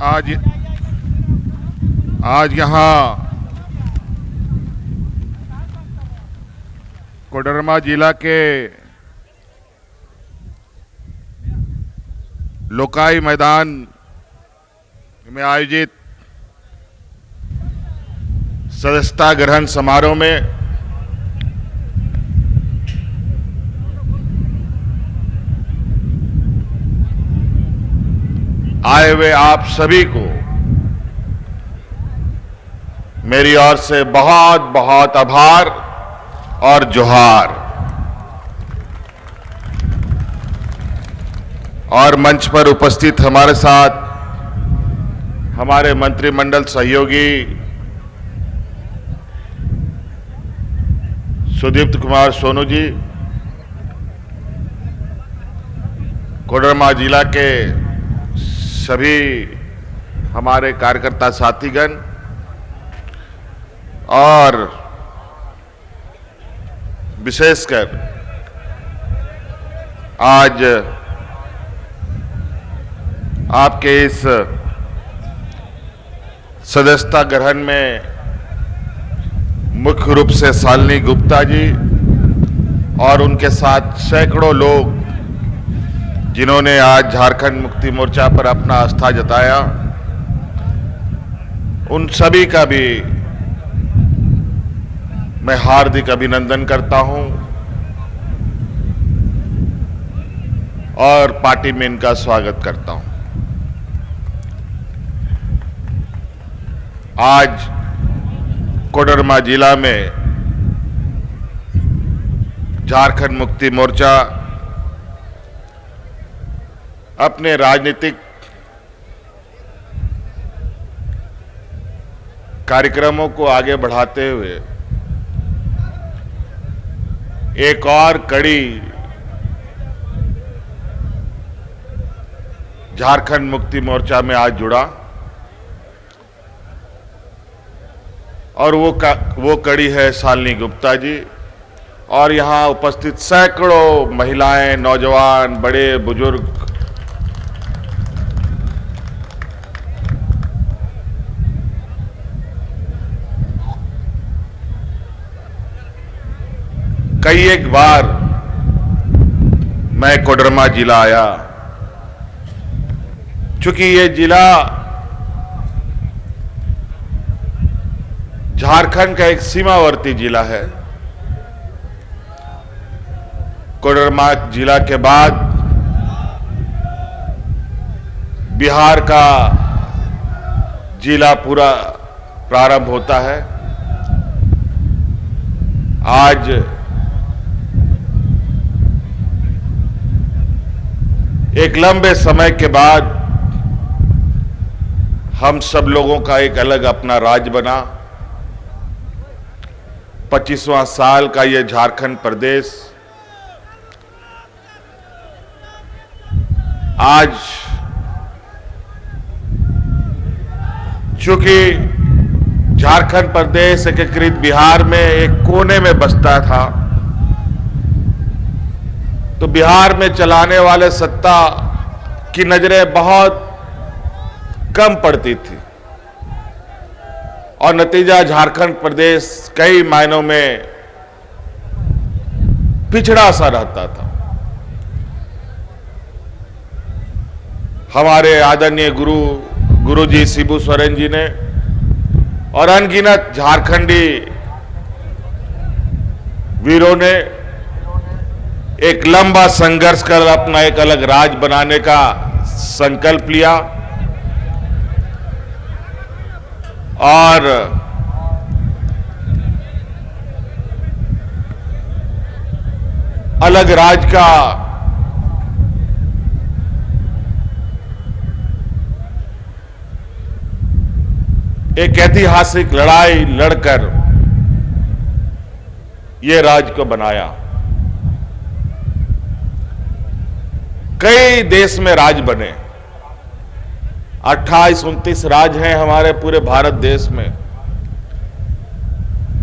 आज आज यहाँ कोडरमा जिला के लोकाई मैदान में आयोजित सदस्यता ग्रहण समारोह में आए हुए आप सभी को मेरी ओर से बहुत बहुत आभार और जोहार। और मंच पर उपस्थित हमारे साथ हमारे मंत्रिमंडल सहयोगी सुदीप्त कुमार सोनू जी, कोडरमा जिला के सभी हमारे कार्यकर्ता साथीगण और विशेषकर आज आपके इस सदस्यता ग्रहण में मुख्य रूप से शालिनी गुप्ता जी और उनके साथ सैकड़ों लोग जिन्होंने आज झारखंड मुक्ति मोर्चा पर अपना आस्था जताया, उन सभी का भी मैं हार्दिक अभिनंदन करता हूं और पार्टी में इनका स्वागत करता हूं। आज कोडरमा जिला में झारखंड मुक्ति मोर्चा अपने राजनीतिक कार्यक्रमों को आगे बढ़ाते हुए एक और कड़ी झारखंड मुक्ति मोर्चा में आज जुड़ा और वो कड़ी है शालिनी गुप्ता जी और यहां उपस्थित सैकड़ों महिलाएं, नौजवान, बड़े बुजुर्ग, कई एक बार मैं कोडरमा जिला आया, चूंकि ये जिला झारखंड का एक सीमावर्ती जिला है। कोडरमा जिला के बाद बिहार का जिला पूरा प्रारंभ होता है। आज एक लंबे समय के बाद हम सब लोगों का एक अलग अपना राज्य बना। 25वां साल का ये झारखंड प्रदेश आज चूंकि झारखंड प्रदेश एकीकृत बिहार में एक कोने में बसता था, तो बिहार में चलाने वाले सत्ता की नजरें बहुत कम पड़ती थी और नतीजा झारखंड प्रदेश कई मायनों में पिछड़ा सा रहता था। हमारे आदरणीय गुरुजी शिबू सोरेन जी ने और अनगिनत झारखंडी वीरों ने एक लंबा संघर्ष कर अपना एक अलग राज्य बनाने का संकल्प लिया और अलग राज्य का एक ऐतिहासिक लड़ाई लड़कर यह राज्य को बनाया। कई देश में राज बने, 28-29 राज्य हैं हमारे पूरे भारत देश में।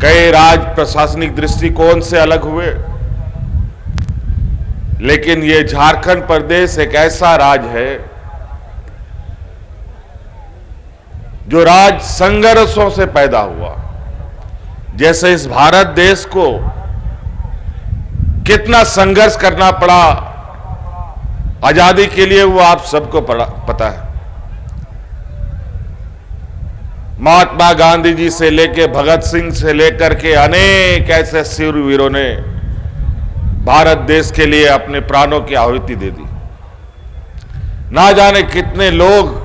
कई राज्य प्रशासनिक दृष्टिकोण से अलग हुए, लेकिन ये झारखंड प्रदेश एक ऐसा राज्य है जो राज संघर्षों से पैदा हुआ, जैसे इस भारत देश को कितना संघर्ष करना पड़ा आजादी के लिए, वो आप सबको पता है। महात्मा गांधी जी से लेकर भगत सिंह से लेकर के अनेक ऐसे शूरवीरों ने भारत देश के लिए अपने प्राणों की आहुति दे दी। ना जाने कितने लोग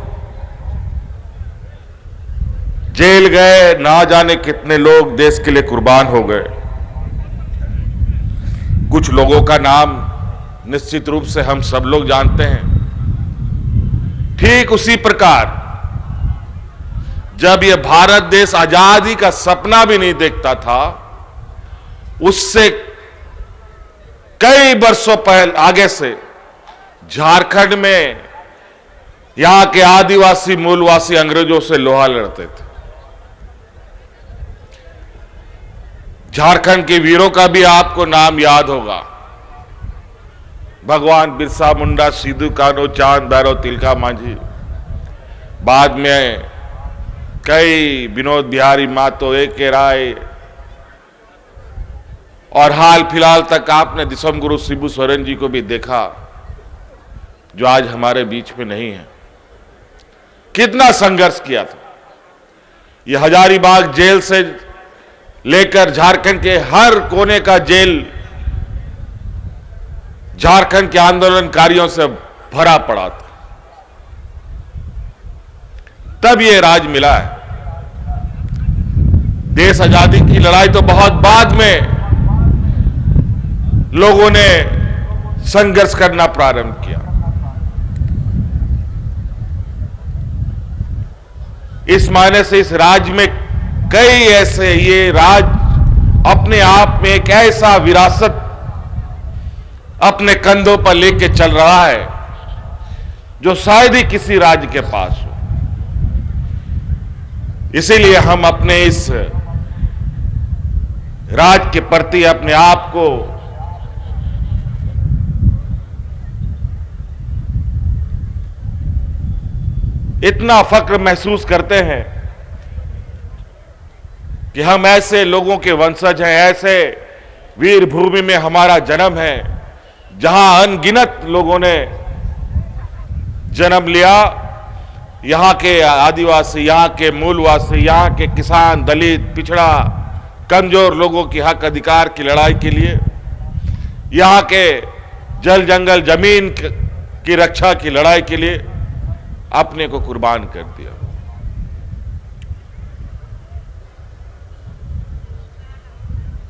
जेल गए, ना जाने कितने लोग देश के लिए कुर्बान हो गए। कुछ लोगों का नाम निश्चित रूप से हम सब लोग जानते हैं। ठीक उसी प्रकार जब यह भारत देश आजादी का सपना भी नहीं देखता था, उससे कई वर्षों पहले आगे से झारखंड में यहां के आदिवासी मूलवासी अंग्रेजों से लोहा लड़ते थे। झारखंड के वीरों का भी आपको नाम याद होगा। भगवान बिरसा मुंडा, सिद्धू कान्हू, चांद भैरव, तिलका मांझी, बाद में कई विनोद बिहारी महतो, ए.के. राय, और हाल फिलहाल तक आपने दिसम गुरु शिबू सोरेन जी को भी देखा, जो आज हमारे बीच में नहीं है। कितना संघर्ष किया था। यह हजारीबाग जेल से लेकर झारखंड के हर कोने का जेल झारखंड के आंदोलनकारियों से भरा पड़ा था। तब यह राज मिला है। देश आजादी की लड़ाई तो बहुत बाद में लोगों ने संघर्ष करना प्रारंभ किया। इस मायने से इस राज्य में कई ऐसे, ये राज्य अपने आप में एक ऐसा विरासत अपने कंधों पर लेके चल रहा है जो शायद ही किसी राज्य के पास हो। इसीलिए हम अपने इस राज्य के प्रति अपने आप को इतना फक्र महसूस करते हैं कि हम ऐसे लोगों के वंशज हैं, ऐसे वीर भूमि में हमारा जन्म है जहां अनगिनत लोगों ने जन्म लिया। यहां के आदिवासी, यहां के मूलवासी, यहां के किसान, दलित, पिछड़ा, कमजोर लोगों की हक अधिकार की लड़ाई के लिए, यहां के जल जंगल जमीन की रक्षा की लड़ाई के लिए अपने को कुर्बान कर दिया।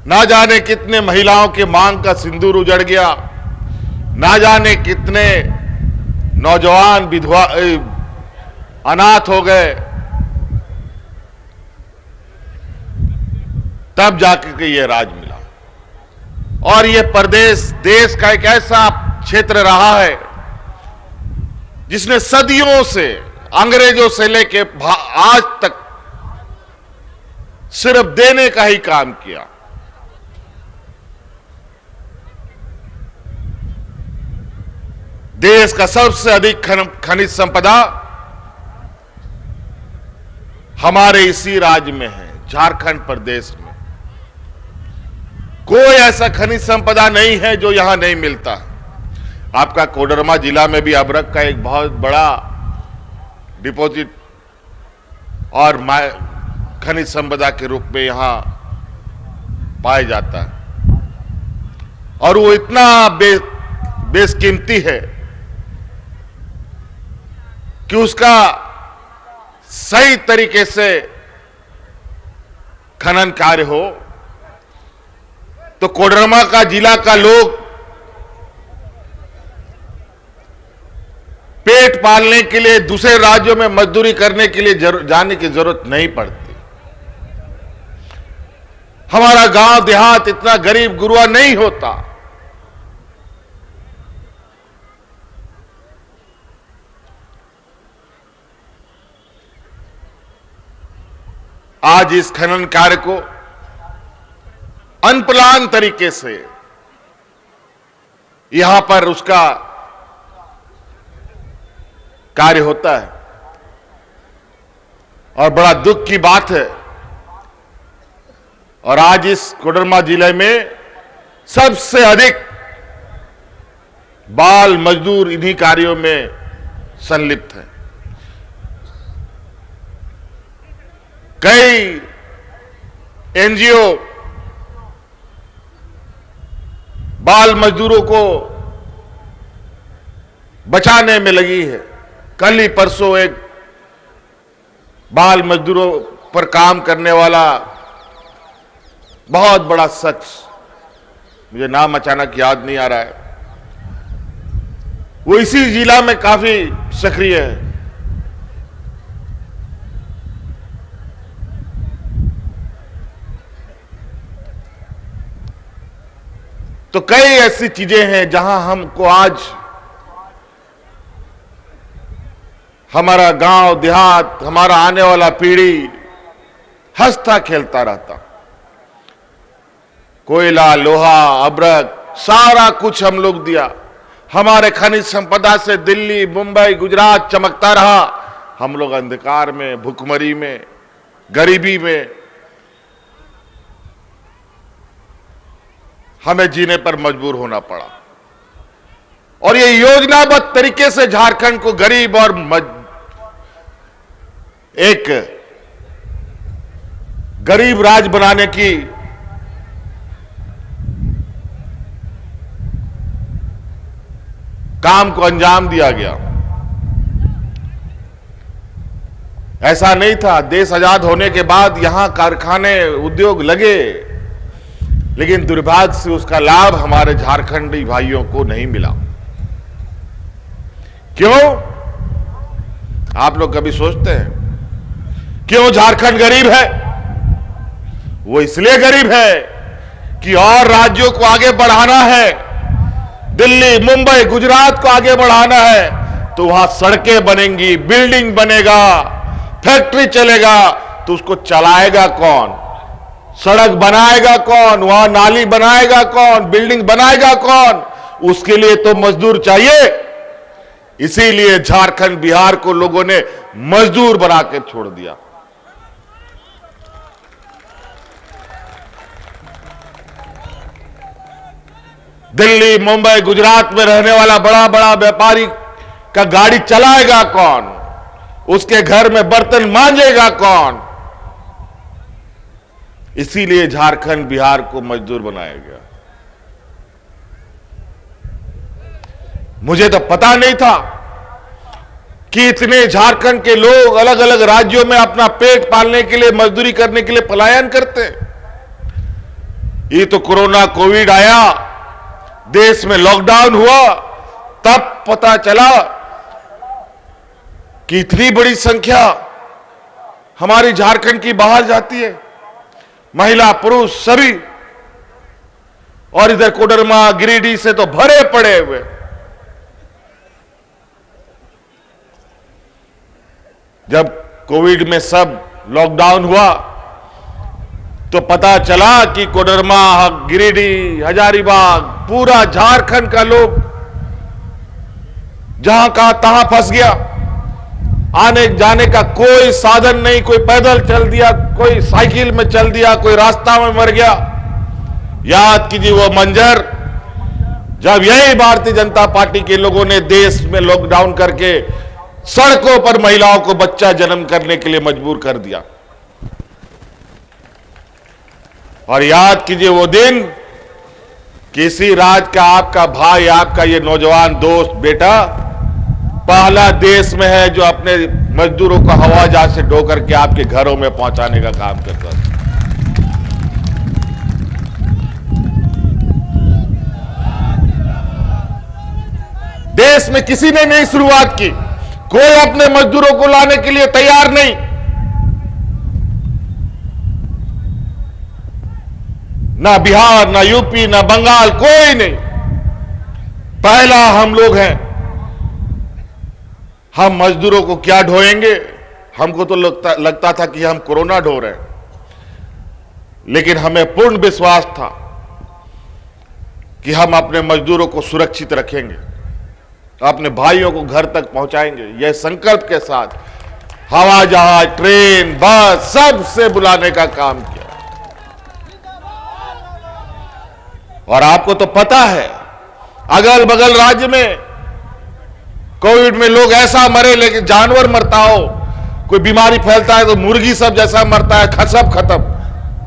ना जाने कितने महिलाओं के मांग का सिंदूर उजड़ गया, ना जाने कितने नौजवान विधवा अनाथ हो गए, तब जाकर के ये राज मिला। और ये प्रदेश देश का एक ऐसा क्षेत्र रहा है जिसने सदियों से, अंग्रेजों से लेके आज तक सिर्फ देने का ही काम किया। देश का सबसे अधिक खनिज संपदा हमारे इसी राज्य में है, झारखंड प्रदेश में। कोई ऐसा खनिज संपदा नहीं है जो यहां नहीं मिलता। आपका कोडरमा जिला में भी अबरक का एक बहुत बड़ा डिपॉजिट और खनिज संपदा के रूप में यहां पाया जाता है, और वो इतना बेशकीमती है कि उसका सही तरीके से खनन कार्य हो तो कोडरमा का जिला का लोग पेट पालने के लिए दूसरे राज्यों में मजदूरी करने के लिए जाने की जरूरत नहीं पड़ती। हमारा गांव देहात इतना गरीब गुरुआ नहीं होता। आज इस खनन कार्य को अनप्लान तरीके से यहां पर उसका कार्य होता है। और बड़ा दुख की बात है। और आज इस कोडरमा जिले में सबसे अधिक बाल मजदूर इन्हीं कार्यों में संलिप्त हैं। कई एनजीओ बाल मजदूरों को बचाने में लगी है। कल ही परसों एक बाल मजदूरों पर काम करने वाला बहुत बड़ा शख्स, मुझे नाम अचानक याद नहीं आ रहा है, वो इसी जिला में काफी सक्रिय है। तो कई ऐसी चीजें हैं जहां हमको आज हमारा गांव देहात, हमारा आने वाला पीढ़ी हंसता खेलता रहता। कोयला, लोहा, अब्रक, सारा कुछ हम लोग दिया। हमारे खनिज संपदा से दिल्ली, मुंबई, गुजरात चमकता रहा। हम लोग अंधकार में, भुखमरी में, गरीबी में हमें जीने पर मजबूर होना पड़ा। और ये योजनाबद्ध तरीके से झारखंड को गरीब और एक गरीब राज्य बनाने की काम को अंजाम दिया गया। ऐसा नहीं था। देश आजाद होने के बाद यहां कारखाने, उद्योग लगे, लेकिन दुर्भाग्य से उसका लाभ हमारे झारखंडी भाइयों को नहीं मिला। क्यों? आप लोग कभी सोचते हैं क्यों झारखंड गरीब है? वो इसलिए गरीब है कि और राज्यों को आगे बढ़ाना है, दिल्ली, मुंबई, गुजरात को आगे बढ़ाना है, तो वहां सड़कें बनेंगी, बिल्डिंग बनेगा, फैक्ट्री चलेगा, तो उसको चलाएगा कौन? सड़क बनाएगा कौन? वहां नाली बनाएगा कौन? बिल्डिंग बनाएगा कौन? उसके लिए तो मजदूर चाहिए। इसीलिए झारखंड, बिहार को लोगों ने मजदूर बना के छोड़ दिया। दिल्ली, मुंबई, गुजरात में रहने वाला बड़ा बड़ा व्यापारी का गाड़ी चलाएगा कौन? उसके घर में बर्तन मांजेगा कौन? इसीलिए झारखंड, बिहार को मजदूर बनाया गया। मुझे तो पता नहीं था कि इतने झारखंड के लोग अलग अलग राज्यों में अपना पेट पालने के लिए, मजदूरी करने के लिए पलायन करते हैं। ये तो कोरोना, कोविड आया, देश में लॉकडाउन हुआ, तब पता चला कि इतनी बड़ी संख्या हमारी झारखंड की बाहर जाती है, महिला पुरुष सभी। और इधर कोडरमा, गिरिडीह से तो भरे पड़े हुए। जब कोविड में सब लॉकडाउन हुआ तो पता चला कि कोडरमा, गिरिडीह, हजारीबाग, पूरा झारखंड का लोग जहां का तहां फंस गया। आने जाने का कोई साधन नहीं, कोई पैदल चल दिया, कोई साइकिल में चल दिया, कोई रास्ता में मर गया। याद कीजिए वो मंजर जब यही भारतीय जनता पार्टी के लोगों ने देश में लॉकडाउन करके सड़कों पर महिलाओं को बच्चा जन्म करने के लिए मजबूर कर दिया। और याद कीजिए वो दिन, किसी राज्य का आपका भाई, आपका ये नौजवान दोस्त, बेटा पहला देश में है जो अपने मजदूरों को हवाई जहाज से ढो करके आपके घरों में पहुंचाने का काम करता है। देश में किसी ने नहीं शुरुआत की, कोई अपने मजदूरों को लाने के लिए तैयार नहीं। ना बिहार, ना यूपी, ना बंगाल, कोई नहीं। पहला हम लोग हैं। हम मजदूरों को क्या ढोएंगे? हमको तो लगता था कि हम कोरोना ढो रहे हैं, लेकिन हमें पूर्ण विश्वास था कि हम अपने मजदूरों को सुरक्षित रखेंगे, अपने भाइयों को घर तक पहुंचाएंगे। यह संकल्प के साथ हवा जहाज, ट्रेन, बस सबसे बुलाने का काम किया। और आपको तो पता है, अगल बगल राज्य में कोविड में लोग ऐसा मरे, लेकिन जानवर मरता हो, कोई बीमारी फैलता है तो मुर्गी सब जैसा मरता है, सब खत्म,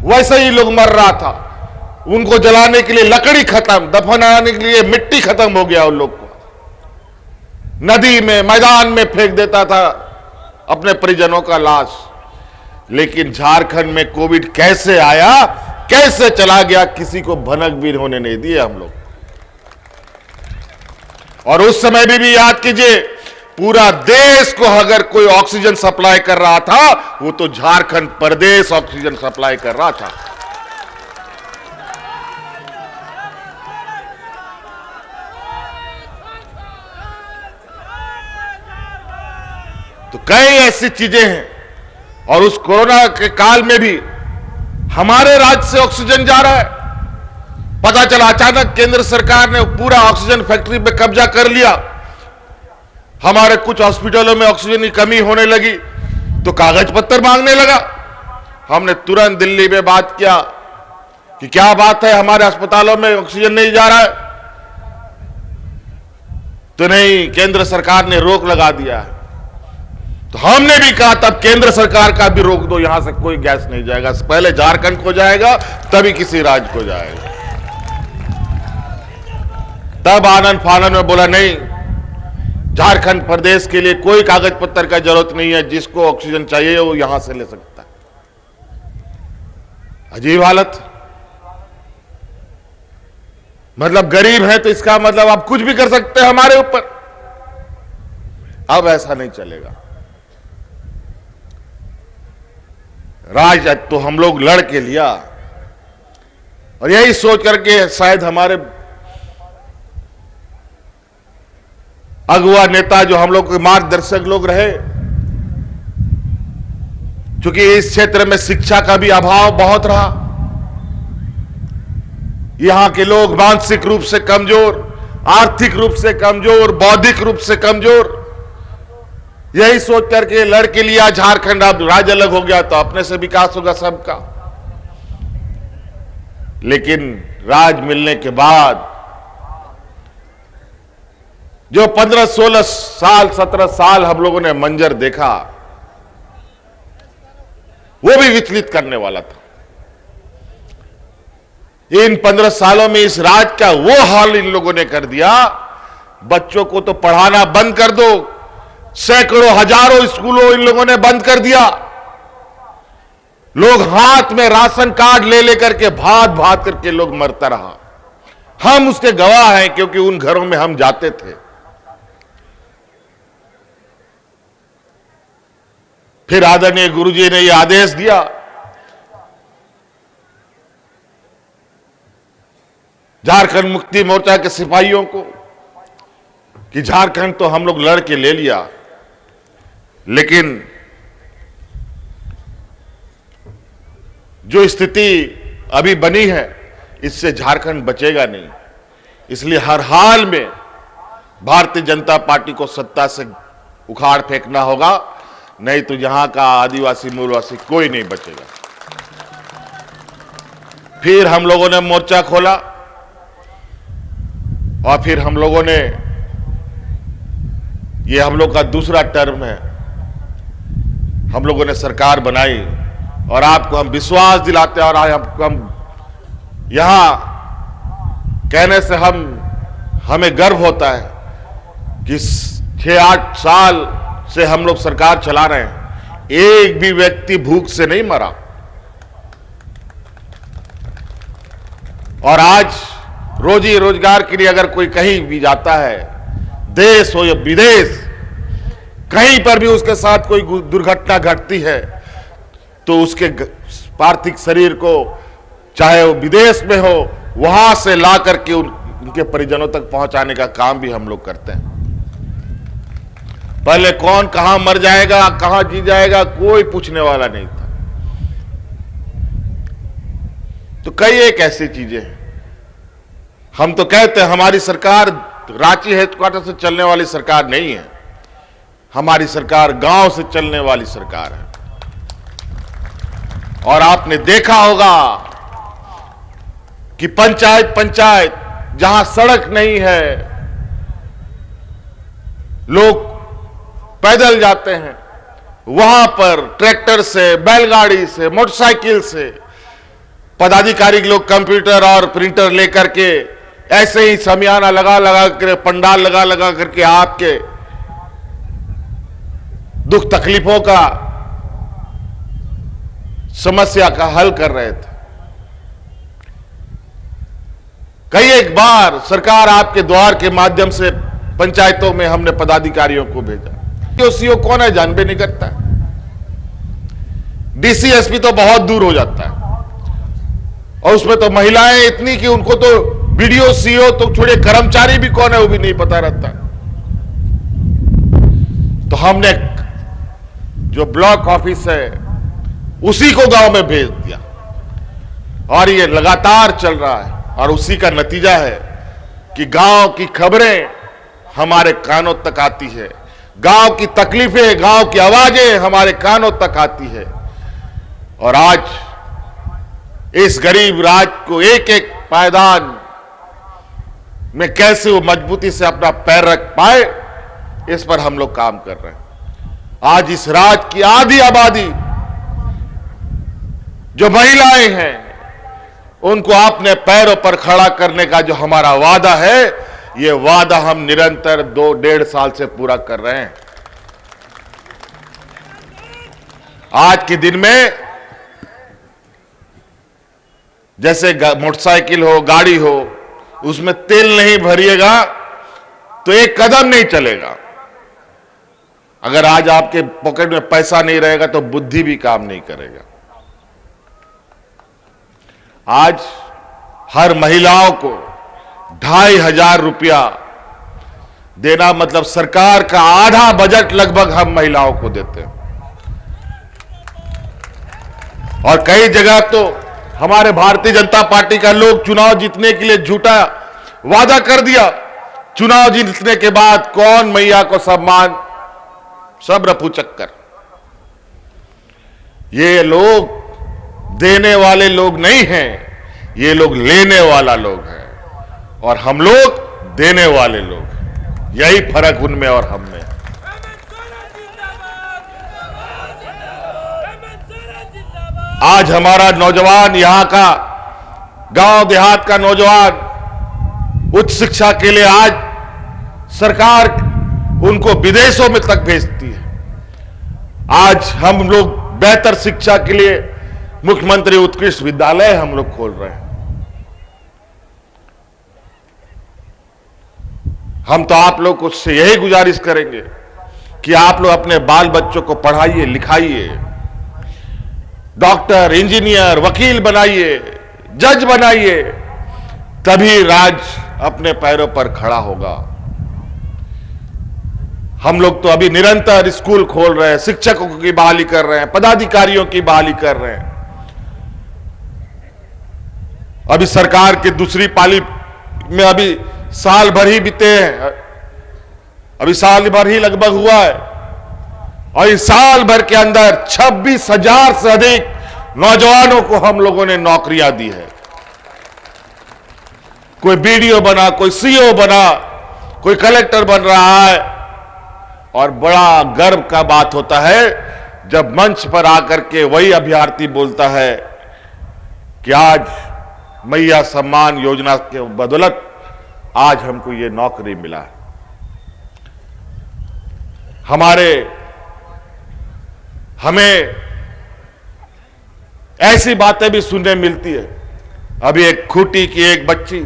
वैसे ही लोग मर रहा था। उनको जलाने के लिए लकड़ी खत्म, दफनाने के लिए मिट्टी खत्म हो गया। उन लोग को नदी में, मैदान में फेंक देता था अपने परिजनों का लाश। लेकिन झारखंड में कोविड कैसे आया, कैसे चला गया, किसी को भनक भी होने नहीं दिए हम लोग। और उस समय भी याद कीजिए, पूरा देश को अगर कोई ऑक्सीजन सप्लाई कर रहा था, वो तो झारखंड प्रदेश ऑक्सीजन सप्लाई कर रहा था। तो कई ऐसी चीजें हैं। और उस कोरोना के काल में भी हमारे राज्य से ऑक्सीजन जा रहा है। पता चला अचानक केंद्र सरकार ने पूरा ऑक्सीजन फैक्ट्री पे कब्जा कर लिया। हमारे कुछ हॉस्पिटलों में ऑक्सीजन की कमी होने लगी तो कागज पत्र मांगने लगा। हमने तुरंत दिल्ली में बात किया कि क्या बात है, हमारे अस्पतालों में ऑक्सीजन नहीं जा रहा है। तो नहीं, केंद्र सरकार ने रोक लगा दिया है। तो हमने भी कहा तब केंद्र सरकार का भी रोक दो, यहां से कोई गैस नहीं जाएगा, पहले झारखंड को जाएगा तभी किसी राज्य को जाएगा। तब आनंद फानन में बोला नहीं, झारखंड प्रदेश के लिए कोई कागज पत्र का जरूरत नहीं है, जिसको ऑक्सीजन चाहिए वो यहां से ले सकता है। अजीब हालत। मतलब गरीब है तो इसका मतलब आप कुछ भी कर सकते हैं हमारे ऊपर। अब ऐसा नहीं चलेगा। राज तो हम लोग लड़ के लिया, और यही सोच करके शायद हमारे अगुआ नेता जो हम लोग के मार्गदर्शक लोग रहे, क्योंकि इस क्षेत्र में शिक्षा का भी अभाव बहुत रहा। यहां के लोग मानसिक रूप से कमजोर, आर्थिक रूप से कमजोर, बौद्धिक रूप से कमजोर, यही सोच करके लड़ के लिया झारखंड। अब राज्य अलग हो गया तो अपने से विकास होगा सबका। लेकिन राज मिलने के बाद जो 15, 16 साल, 17 साल हम लोगों ने मंजर देखा, वो भी विचलित करने वाला था। इन 15 सालों में इस राज का वो हाल इन लोगों ने कर दिया, बच्चों को तो पढ़ाना बंद कर दो, सैकड़ों हजारों स्कूलों इन लोगों ने बंद कर दिया। लोग हाथ में राशन कार्ड ले लेकर के भात भात करके लोग मरता रहा। हम उसके गवाह हैं, क्योंकि उन घरों में हम जाते थे। फिर आदरणीय गुरुजी ने यह आदेश दिया, झारखंड मुक्ति मोर्चा के सिपाहियों को, कि झारखंड तो हम लोग लड़ के ले लिया, लेकिन जो स्थिति अभी बनी है इससे झारखंड बचेगा नहीं। इसलिए हर हाल में भारतीय जनता पार्टी को सत्ता से उखाड़ फेंकना होगा, नहीं तो यहां का आदिवासी मूलवासी कोई नहीं बचेगा। फिर हम लोगों ने मोर्चा खोला, और फिर हम लोगों ने, ये हम लोग का दूसरा टर्म है, हम लोगों ने सरकार बनाई। और आपको हम विश्वास दिलाते हैं, और हम यहां कहने से हमें गर्व होता है कि 6-8 साल से हम लोग सरकार चला रहे हैं, एक भी व्यक्ति भूख से नहीं मरा। और आज रोजी रोजगार के लिए अगर कोई कहीं भी जाता है, देश हो या विदेश, कहीं पर भी उसके साथ कोई दुर्घटना घटती है तो उसके पार्थिव शरीर को, चाहे वो विदेश में हो, वहां से ला करके उनके परिजनों तक पहुंचाने का काम भी हम लोग करते हैं। पहले कौन कहां मर जाएगा, कहां जी जाएगा, कोई पूछने वाला नहीं था। तो कई एक ऐसी चीजें हैं। हम तो कहते हैं हमारी सरकार रांची हेडक्वार्टर से चलने वाली सरकार नहीं है। हमारी सरकार गांव से चलने वाली सरकार है। और आपने देखा होगा कि पंचायत पंचायत जहां सड़क नहीं है, लोग पैदल जाते हैं, वहां पर ट्रैक्टर से, बैलगाड़ी से, मोटरसाइकिल से पदाधिकारी लोग कंप्यूटर और प्रिंटर लेकर के ऐसे ही समियाना लगा लगा कर, पंडाल लगा लगा करके आपके दुख तकलीफों का, समस्या का हल कर रहे थे। कई एक बार सरकार आपके द्वार के माध्यम से पंचायतों में हमने पदाधिकारियों को भेजा, कि सीओ कौन है जानबे नहीं करता। डीसी एसपी तो बहुत दूर हो जाता है, और उसमें तो महिलाएं इतनी कि उनको तो बीडीओ सीओ तो छोड़े, कर्मचारी भी कौन है वो भी नहीं पता रहता। तो हमने जो ब्लॉक ऑफिस है उसी को गांव में भेज दिया, और ये लगातार चल रहा है। और उसी का नतीजा है कि गांव की खबरें हमारे कानों तक आती है, गांव की तकलीफें, गांव की आवाजें हमारे कानों तक आती है। और आज इस गरीब राज्य को एक एक पायदान में कैसे वो मजबूती से अपना पैर रख पाए, इस पर हम लोग काम कर रहे हैं। आज इस राज्य की आधी आबादी जो महिलाएं हैं, उनको अपने पैरों पर खड़ा करने का जो हमारा वादा है, ये वादा हम निरंतर 2-1.5 साल से पूरा कर रहे हैं। आज के दिन में जैसे मोटरसाइकिल हो, गाड़ी हो, उसमें तेल नहीं भरिएगा तो एक कदम नहीं चलेगा। अगर आज आपके पॉकेट में पैसा नहीं रहेगा तो बुद्धि भी काम नहीं करेगा। आज हर महिलाओं को 2,500 रुपया देना, मतलब सरकार का आधा बजट लगभग हम महिलाओं को देते हैं। और कई जगह तो हमारे भारतीय जनता पार्टी का लोग चुनाव जीतने के लिए झूठा वादा कर दिया, चुनाव जीतने के बाद कौन मैया को सम्मान, सब रफू चक्कर। ये लोग देने वाले लोग नहीं हैं, ये लोग लेने वाला लोग हैं, और हम लोग देने वाले लोग हैं। यही फर्क उनमें और हम में। आज हमारा नौजवान, यहां का गांव देहात का नौजवान उच्च शिक्षा के लिए आज सरकार उनको विदेशों में तक भेजती है। आज हम लोग बेहतर शिक्षा के लिए मुख्यमंत्री उत्कृष्ट विद्यालय हम लोग खोल रहे हैं। हम तो आप लोग को से यही गुजारिश करेंगे कि आप लोग अपने बाल बच्चों को पढ़ाइए, लिखाइए, डॉक्टर, इंजीनियर, वकील बनाइए, जज बनाइए, तभी राज्य अपने पैरों पर खड़ा होगा। हम लोग तो अभी निरंतर स्कूल खोल रहे हैं, शिक्षकों की बहाली कर रहे हैं, पदाधिकारियों की बहाली कर रहे हैं। अभी सरकार की दूसरी पाली में अभी साल भर ही बीते हैं, अभी साल भर ही लगभग हुआ है, और इस साल भर के अंदर 26,000 से अधिक नौजवानों को हम लोगों ने नौकरियां दी है। कोई बीडीओ बना, कोई सीओ बना, कोई कलेक्टर बन रहा है। और बड़ा गर्व का बात होता है जब मंच पर आकर के वही अभ्यर्थी बोलता है कि आज मैया सम्मान योजना के बदौलत आज हमको ये नौकरी मिला। हमें ऐसी बातें भी सुनने मिलती है। अभी एक खूंटी की एक बच्ची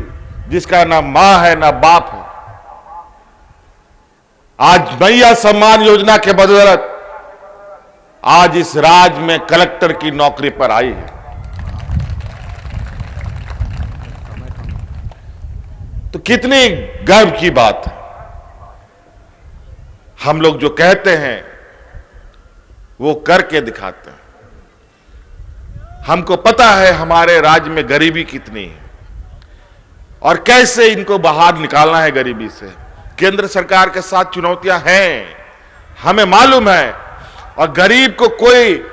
जिसका ना मां है ना बाप है, आज मैया सम्मान योजना के बदौलत आज इस राज्य में कलेक्टर की नौकरी पर आई है। तो कितनी गर्व की बात है। हम लोग जो कहते हैं वो करके दिखाते हैं। हमको पता है हमारे राज्य में गरीबी कितनी है और कैसे इनको बाहर निकालना है गरीबी से। केंद्र सरकार के साथ चुनौतियां हैं, हमें मालूम है, और गरीब को कोई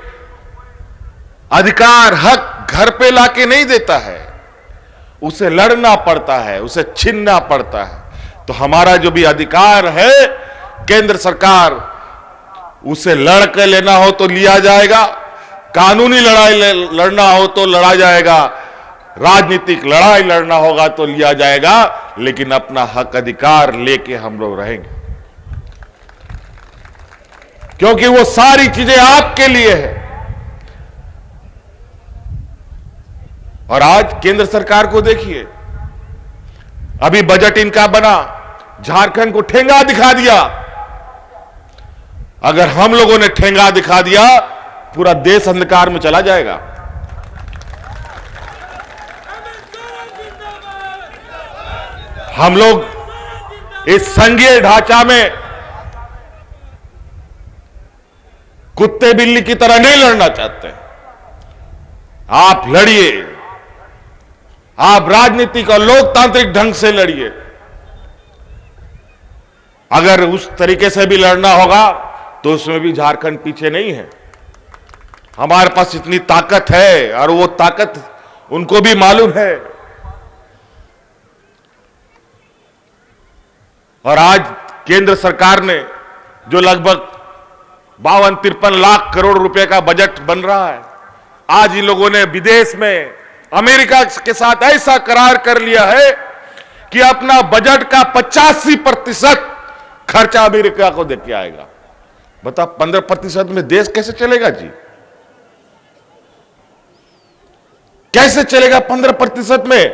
अधिकार हक घर पे लाके नहीं देता है, उसे लड़ना पड़ता है, उसे छीनना पड़ता है। तो हमारा जो भी अधिकार है, केंद्र सरकार उसे लड़ के लेना हो तो लिया जाएगा, कानूनी लड़ाई लड़ना हो तो लड़ा जाएगा, राजनीतिक लड़ाई लड़ना होगा तो लिया जाएगा, लेकिन अपना हक अधिकार लेके हम लोग रहेंगे, क्योंकि वो सारी चीजें आपके लिए है। और आज केंद्र सरकार को देखिए, अभी बजट इनका बना, झारखंड को ठेंगा दिखा दिया। अगर हम लोगों ने ठेंगा दिखा दिया, पूरा देश अंधकार में चला जाएगा। हम लोग इस संघीय ढांचा में कुत्ते बिल्ली की तरह नहीं लड़ना चाहते। आप लड़िए, आप राजनीतिक और लोकतांत्रिक ढंग से लड़िए। अगर उस तरीके से भी लड़ना होगा तो उसमें भी झारखंड पीछे नहीं है। हमारे पास इतनी ताकत है, और वो ताकत उनको भी मालूम है। और आज केंद्र सरकार ने जो लगभग 52-53 लाख करोड़ रुपए का बजट बन रहा है, आज इन लोगों ने विदेश में अमेरिका के साथ ऐसा करार कर लिया है कि अपना बजट का 85% खर्चा अमेरिका को देके आएगा। बता, 15% में देश कैसे चलेगा जी? कैसे चलेगा 15% में?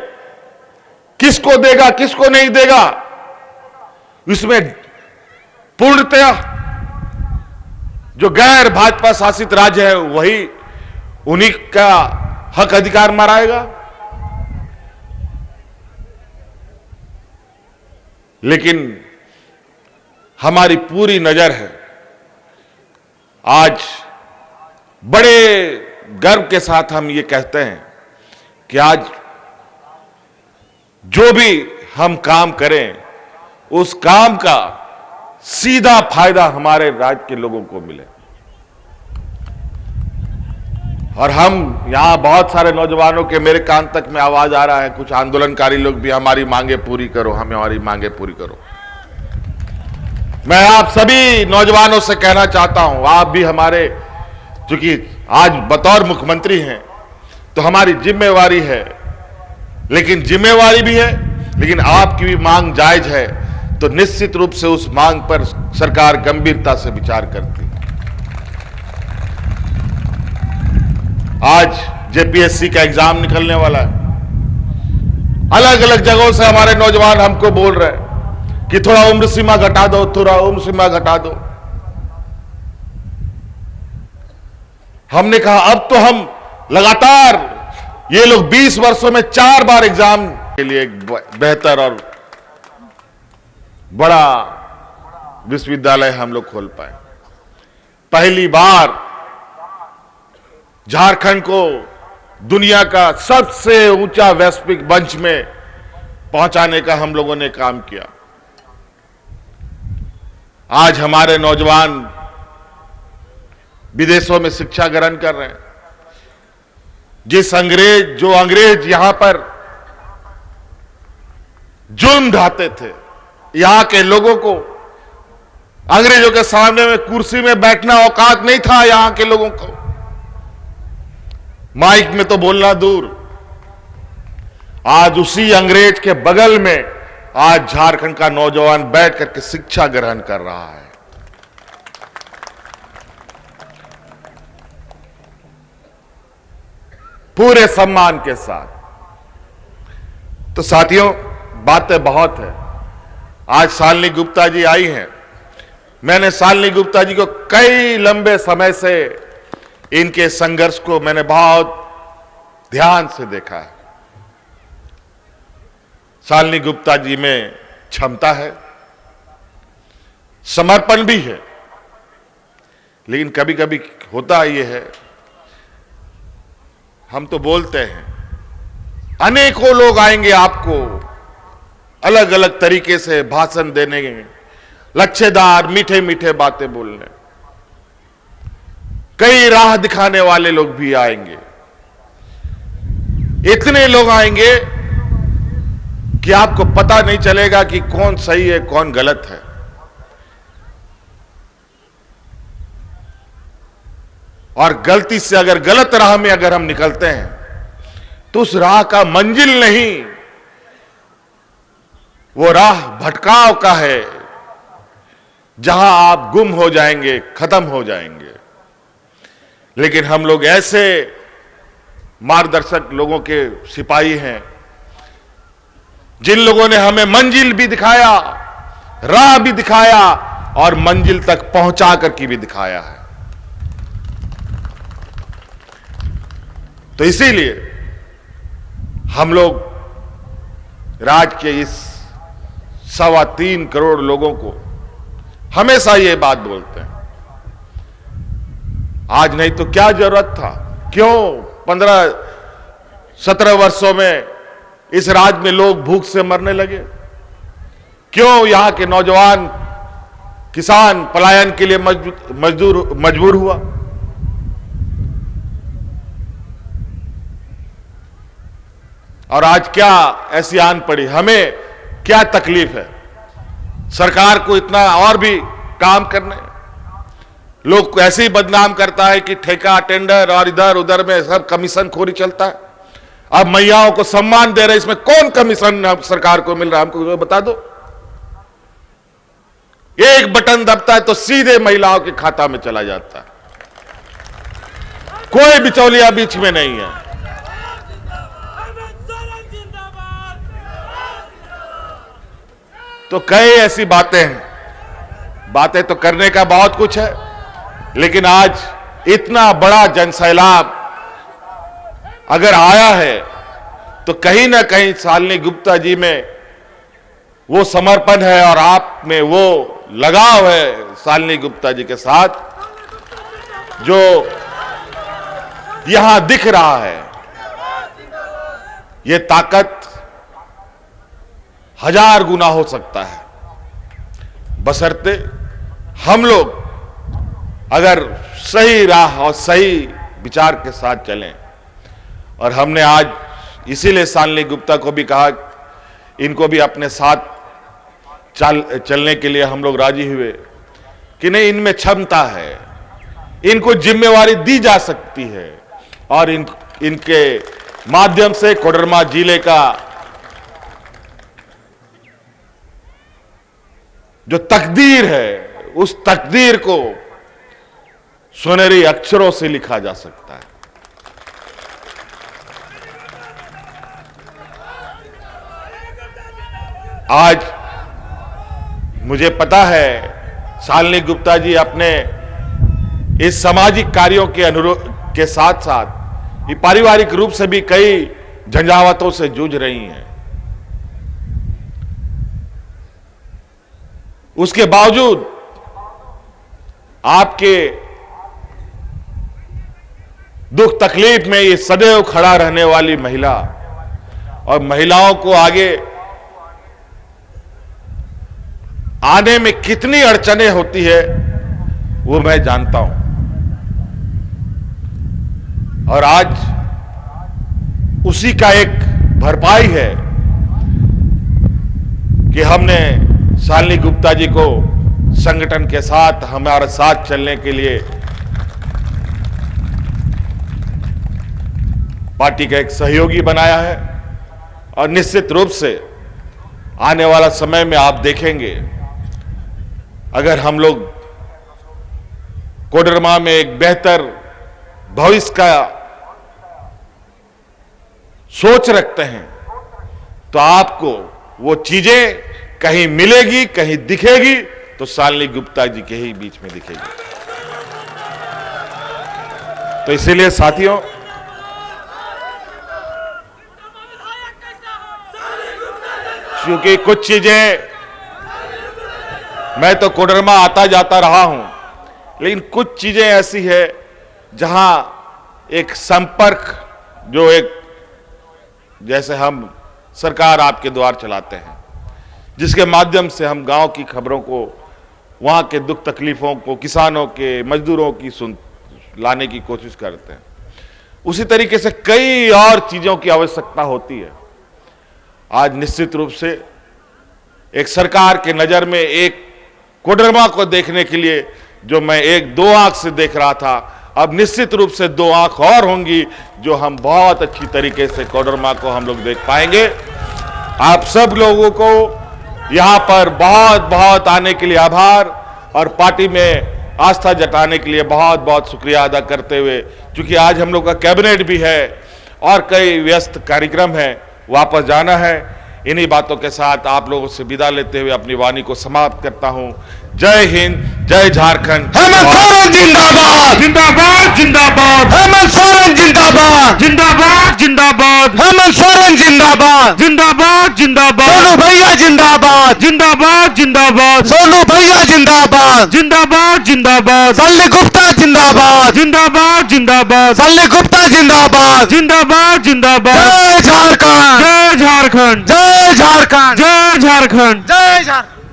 किसको देगा, किसको नहीं देगा? इसमें पूर्णतया जो गैर भाजपा शासित राज्य है वही उन्हीं का हक अधिकार मराएगा। लेकिन हमारी पूरी नजर है, आज बड़े गर्व के साथ हम ये कहते हैं कि आज जो भी हम काम करें, उस काम का सीधा फायदा हमारे राज्य के लोगों को मिले। और हम यहां बहुत सारे नौजवानों के मेरे कान तक में आवाज आ रहा है, कुछ आंदोलनकारी लोग भी, हमारी मांगे पूरी करो, हमारी मांगे पूरी करो। मैं आप सभी नौजवानों से कहना चाहता हूं, आप भी हमारे, चूंकि आज बतौर मुख्यमंत्री हैं तो हमारी जिम्मेवारी है, लेकिन जिम्मेवारी भी है, लेकिन आपकी भी मांग जायज है, तो निश्चित रूप से उस मांग पर सरकार गंभीरता से विचार करती है। आज जेपीएससी का एग्जाम निकलने वाला है। अलग अलग जगहों से हमारे नौजवान हमको बोल रहे हैं कि थोड़ा उम्र सीमा घटा दो, थोड़ा उम्र सीमा घटा दो। हमने कहा अब तो हम लगातार, ये लोग 20 वर्षों में 4 बार एग्जाम के लिए एक बेहतर और बड़ा विश्वविद्यालय हम लोग खोल पाए। पहली बार झारखंड को दुनिया का सबसे ऊंचा वैश्विक मंच में पहुंचाने का हम लोगों ने काम किया। आज हमारे नौजवान विदेशों में शिक्षा ग्रहण कर रहे हैं। जो अंग्रेज यहां पर जुल्म ढाते थे, यहां के लोगों को अंग्रेजों के सामने में कुर्सी में बैठना औकात नहीं था। यहां के लोगों को माइक में तो बोलना दूर, आज उसी अंग्रेज के बगल में आज झारखंड का नौजवान बैठ करके शिक्षा ग्रहण कर रहा है। पूरे सम्मान के साथ। तो साथियों, बातें बहुत है। आज शालिनी गुप्ता जी आई हैं। मैंने शालिनी गुप्ता जी को कई लंबे समय से इनके संघर्ष को मैंने बहुत ध्यान से देखा है। शालिनी गुप्ता जी में क्षमता है, समर्पण भी है, लेकिन कभी कभी होता ये है, हम तो बोलते हैं, अनेकों लोग आएंगे आपको अलग अलग तरीके से भाषण देने, लच्छेदार मीठे मीठे बातें बोलने, कई राह दिखाने वाले लोग भी आएंगे। इतने लोग आएंगे कि आपको पता नहीं चलेगा कि कौन सही है कौन गलत है। और गलती से अगर गलत राह में अगर हम निकलते हैं तो उस राह का मंजिल नहीं, वो राह भटकाव का है, जहां आप गुम हो जाएंगे, खत्म हो जाएंगे। लेकिन हम लोग ऐसे मार्गदर्शक लोगों के सिपाही हैं जिन लोगों ने हमें मंजिल भी दिखाया, राह भी दिखाया और मंजिल तक पहुंचा करके भी दिखाया है। तो इसीलिए हम लोग राज्य के इस 3.25 करोड़ लोगों को हमेशा ये बात बोलते हैं, आज नहीं तो क्या जरूरत था, क्यों 15-17 वर्षों में इस राज्य में लोग भूख से मरने लगे, क्यों यहां के नौजवान किसान पलायन के लिए मजबूर हुआ। और आज क्या ऐसी आन पड़ी, हमें क्या तकलीफ है सरकार को इतना और भी काम करने। लोग ऐसे ही बदनाम करता है कि ठेका टेंडर और इधर उधर में सब कमीशन खोरी चलता है। अब महिलाओं को सम्मान दे रहे, इसमें कौन कमीशन सरकार को मिल रहा है हमको बता दो। एक बटन दबता है तो सीधे महिलाओं के खाता में चला जाता है, कोई बिचौलिया बीच में नहीं है। तो कई ऐसी बातें हैं, बातें तो करने का बहुत कुछ है, लेकिन आज इतना बड़ा जनसैलाब अगर आया है तो कहीं ना कहीं शालिनी गुप्ता जी में वो समर्पण है और आप में वो लगाव है शालिनी गुप्ता जी के साथ, जो यहां दिख रहा है। ये ताकत 1000 गुना हो सकता है, बशर्ते हम लोग अगर सही राह और सही विचार के साथ चलें। और हमने आज इसीलिए शालिनी गुप्ता को भी कहा, इनको भी अपने साथ चलने के लिए हम लोग राजी हुए कि नहीं, इनमें क्षमता है, इनको जिम्मेवारी दी जा सकती है और इनके माध्यम से कोडरमा जिले का जो तकदीर है, उस तकदीर को सुनहरी अक्षरों से लिखा जा सकता है। आज मुझे पता है शालिनी गुप्ता जी अपने इस सामाजिक कार्यों के अनुरोध के साथ साथ ये पारिवारिक रूप से भी कई झंझावातों से जूझ रही हैं। उसके बावजूद आपके दुख तकलीफ में ये सदैव खड़ा रहने वाली महिला, और महिलाओं को आगे आने में कितनी अड़चनें होती है वो मैं जानता हूं। और आज उसी का एक भरपाई है कि हमने शालिनी गुप्ता जी को संगठन के साथ हमारे साथ चलने के लिए पार्टी का एक सहयोगी बनाया है। और निश्चित रूप से आने वाला समय में आप देखेंगे, अगर हम लोग कोडरमा में एक बेहतर भविष्य का सोच रखते हैं तो आपको वो चीजें कहीं मिलेगी, कहीं दिखेगी तो शालिनी गुप्ता जी के ही बीच में दिखेगी। तो इसीलिए साथियों, क्योंकि कुछ चीजें, मैं तो कोडरमा आता जाता रहा हूं, लेकिन कुछ चीजें ऐसी है जहां एक संपर्क, जो एक जैसे हम सरकार आपके द्वार चलाते हैं, जिसके माध्यम से हम गांव की खबरों को वहाँ के दुख तकलीफों को, किसानों के, मजदूरों की लाने की कोशिश करते हैं। उसी तरीके से कई और चीज़ों की आवश्यकता होती है। आज निश्चित रूप से एक सरकार के नज़र में एक कोडरमा को देखने के लिए जो मैं एक दो आंख से देख रहा था, अब निश्चित रूप से दो आंख और होंगी जो हम बहुत अच्छी तरीके से कोडरमा को हम लोग देख पाएंगे। आप सब लोगों को यहाँ पर बहुत बहुत आने के लिए आभार और पार्टी में आस्था जताने के लिए बहुत बहुत शुक्रिया अदा करते हुए, क्योंकि आज हम लोग का कैबिनेट भी है और कई व्यस्त कार्यक्रम है, वापस जाना है। इन्हीं बातों के साथ आप लोगों से विदा लेते हुए अपनी वाणी को समाप्त करता हूं। जय हिंद, जय झारखंड। हेमंत सोरेन जिंदाबाद जिंदाबाद जिंदाबाद हेमंत सोरेन जिंदाबाद जिंदाबाद जिंदाबाद हेमंत सोरेन जिंदाबाद जिंदाबाद जिंदाबाद सोनू भैया जिंदाबाद जिंदाबाद जिंदाबाद सोनू भैया जिंदाबाद जिंदाबाद जिंदाबाद सल्ली गुप्ता जिंदाबाद जिंदाबाद जिंदाबाद सल्ली गुप्ता जिंदाबाद जिंदाबाद जिंदाबाद जय झारखंड जय झारखंड जय झारखंड जय झारखंड जय झारखंड।